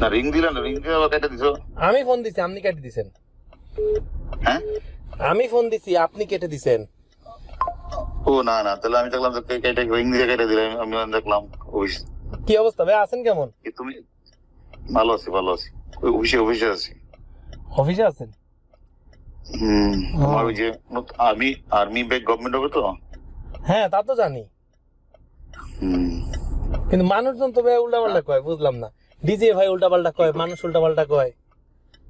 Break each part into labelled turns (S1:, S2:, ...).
S1: না রিং দিলেন, রিং দিয়ে কেটে দিছো।
S2: আমি ফোন দিছি, আপনি কেটে দিছেন।
S1: হ্যাঁ
S2: আমি ফোন দিছি, আপনি কেটে দিছেন।
S1: ও না না, তাহলে আমি দেখলাম কেটে রিং দিয়ে কেটে দিলাম, আমি দেখলাম।
S2: কি অবস্থা ভাই, আছেন কেমন?
S1: তুমি? ভালো আছি, ভালো আছি। অফিসে অফিসে আছি।
S2: অফিসে আছেন?
S1: আমার ওই যে আর্মি ব্যাক গভর্নমেন্ট হবে তো।
S2: হ্যাঁ তা তো জানি, কিন্তু মানুষজন তো ভাই উল্টা পাল্টা কয়, বুঝলাম না। ডিজে ভাই উল্টা পাল্টা কয়, মানুষ উল্টা পাল্টা কয়।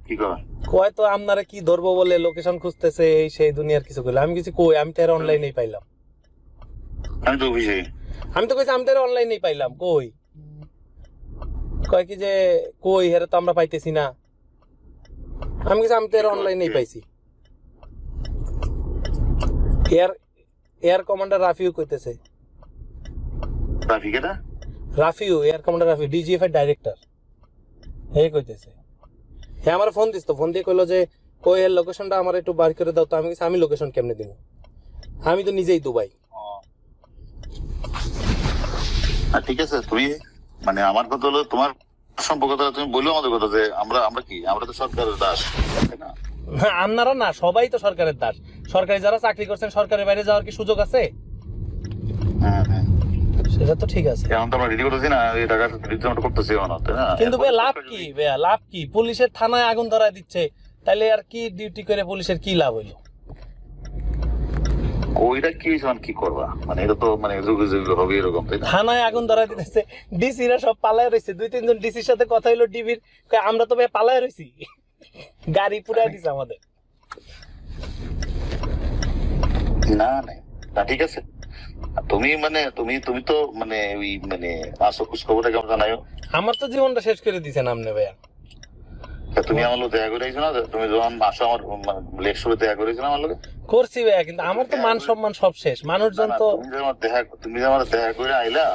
S1: কি কয়?
S2: কয় তো আপনারা কি ধরবো বলে লোকেশন খুঁজতেছে, এই সেই দুনিয়ার কিছু কইলে। আমি কিছু কই, আমি তো এর অনলাইনেই পাইলাম।
S1: আমি তো অফিসে।
S2: আমি তো কইছি আমি তো এর অনলাইনেই পাইলাম। কই কয় কি যে কই হেরে তো আমরা পাইতেছি না। আমি কিছু আমি তো এর অনলাইনেই পাইছি। এয়ার কমান্ডার রাফিউ কইতেছে। Rafiu, air commander Rafiu, DGFI director. এই কইতেছে। হ্যাঁ আমার ফোন দিস তো, ফোন দিয়ে কইলো যে কই এর লোকেশনটা আমার একটু বার করে দাও। তো আমি আমি লোকেশন কেমনে দিব? আমি তো নিজেই দুবাই।
S1: ঠিক আছে, তুমি মানে আমার কথা হলো তোমার সম্পর্কটা তুমি বললো আমাদের কথা যে আমরা কি, আমরা তো সরকারের দাস, তাই না?
S2: আপনারা না, সবাই তো সরকারের দাস। সরকারি যারা চাকরি করছেন, সরকারের বাইরে যাওয়ার কি সুযোগ আছে? সেটা তো ঠিক আছে।
S1: এখন তো আমরা রেডি করতেছি না, এই টাকা রিটার্ন করতেছি না, তাই না?
S2: কিন্তু ভাই লাভ কি? ভাই লাভ কি? পুলিশের থানায় আগুন ধরায় দিচ্ছে, তাইলে আর কি ডিউটি করে পুলিশের কি লাভ হইলো?
S1: ওইটা কি কি করবা, মানে এটা তো মানে যুগে যুগে হবে এরকম, তাই না?
S2: থানায় আগুন ধরায় দিতেছে, ডিসিরা সব পালায় রয়েছে। 2-3 জন ডিসির সাথে কথা হইলো ডিবির, আমরা তো ভাই পালায় রয়েছি, গাড়ি পুরাই দিছে আমাদের।
S1: না না ঠিক আছে, তুমি মানে তুমি তো মানে ওই মানে আসো খোঁজ খবরটা কেমন জানাইও।
S2: আমার তো জীবনটা শেষ করে দিছেন আপনি ভাইয়া।
S1: তুমি আমার লোক দেখা করে না, তুমি যখন আসো আমার লেকশরে দেখা করেছিল আমার লোকে।
S2: করছি ভাইয়া, কিন্তু আমার তো মান সম্মান সব শেষ। মানুষজন তো
S1: তুমি যে আমার দেখা করে আইলা,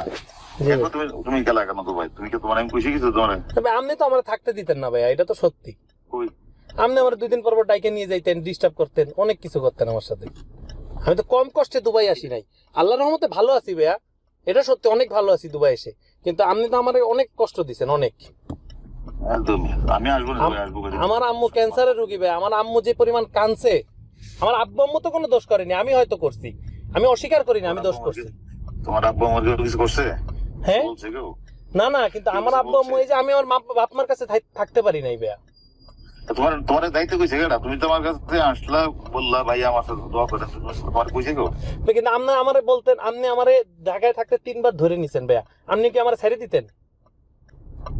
S1: তুমি গেলা কেন তো ভাই? তুমি কি তোমার আমি খুশি কিছু তোমার?
S2: তবে আপনি তো আমার থাকতে দিতেন না ভাইয়া, এটা তো সত্যি। আপনি আমার 2 দিন পর ডাইকে নিয়ে যাইতেন, ডিস্টার্ব করতেন, অনেক কিছু করতেন আমার সাথে। আমি তো কম কষ্টে দুবাই আসি নাই। আল্লাহর রহমতে ভালো আছি ভাইয়া, এটা সত্যি, অনেক ভালো আছি দুবাই এসে। কিন্তু আপনি তো আমার অনেক কষ্ট দিচ্ছেন, অনেক।
S1: আমি আসবো।
S2: আমার আম্মু ক্যান্সারের রোগী ভাই, আমার আম্মু যে পরিমাণ কাঁদছে। আমার আব্বু আম্মু তো কোনো দোষ করেনি, আমি হয়তো করছি। আমি অস্বীকার করি না আমি দোষ করছি।
S1: তোমার আব্বু আম্মু কিছু করছে?
S2: হ্যাঁ না না, কিন্তু আমার আব্বু আম্মু, এই যে আমি আমার বাপ মার কাছে থাকতে পারি নাই ভাইয়া।
S1: তোমার দায়িত্ব কইছে কেডা? তুমি তো আমার কাছে আসলা, বললা ভাই আমার সাথে দোয়া করেন, তোমার কইছে গো?
S2: কিন্তু আপনি আমারে বলতেন, আপনি আমারে ঢাকায় থাকতে 3 বার ধরে নিছেন ভাইয়া, আপনি কি আমারে ছেড়ে দিতেন?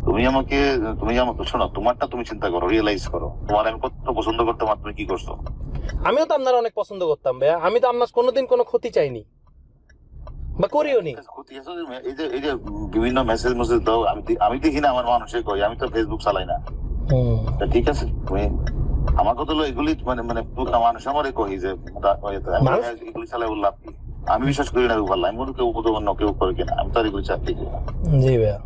S1: তুমি আমাকে শোনো, তোমারটা তুমি চিন্তা করো, রিয়েলাইজ করো, তোমার আমি কত পছন্দ করতাম আর তুমি কি করছো।
S2: আমিও তো আপনার অনেক পছন্দ করতাম ভাইয়া, আমি তো আপনার কোনোদিন কোনো ক্ষতি চাইনি বা করিও নি।
S1: এই যে বিভিন্ন মেসেজ দাও, আমি দেখি না, আমার মানুষে কই, আমি তো ফেসবুক চালাই না। ঠিক আছে, তুমি আমার কথা হলো এগুলি মানে মানে মানুষ আমারে কই যে এগুলি চালাই লাভ কি? আমি বিশ্বাস করি না এগুলো, আমি মনে কেউ অন্য কেউ করে কিনা, আমি তো আর এগুলি চাকরি করি না।
S2: জি ভাইয়া,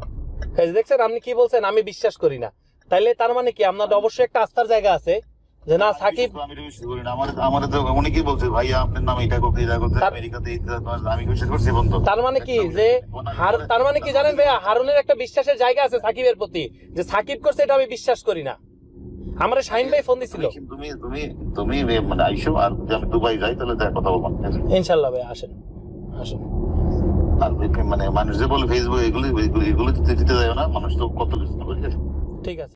S2: দেখছেন আপনি কি বলছেন, আমি বিশ্বাস করি না। তাইলে তার মানে কি আপনার অবশ্যই একটা আস্থার জায়গা আছে যে না সাকিব।
S1: আমি বিশ্বাস করি না, আমার তো অনেকেই বলছে ভাইয়া আপনার নাম এটা করতে আমেরিকাতে, আমি বিশ্বাস করছি বন্ধু।
S2: তার মানে কি যে তার মানে কি জানেন ভাইয়া, হারুনের একটা বিশ্বাসের জায়গা আছে সাকিবের প্রতি, যে সাকিব করছে এটা আমি বিশ্বাস করি না। আমার শাহিন ভাই ফোন দিছিল,
S1: তুমি মানে আইসো, আর যদি আমি দুবাই যাই তাহলে কথা বলবো
S2: ইনশাল্লাহ ভাই। আসেন আসেন।
S1: আর মানে মানুষ যে বলে ফেসবুক এগুলি দিতে যায় না, মানুষ তো কত কিছু।
S2: ঠিক আছে।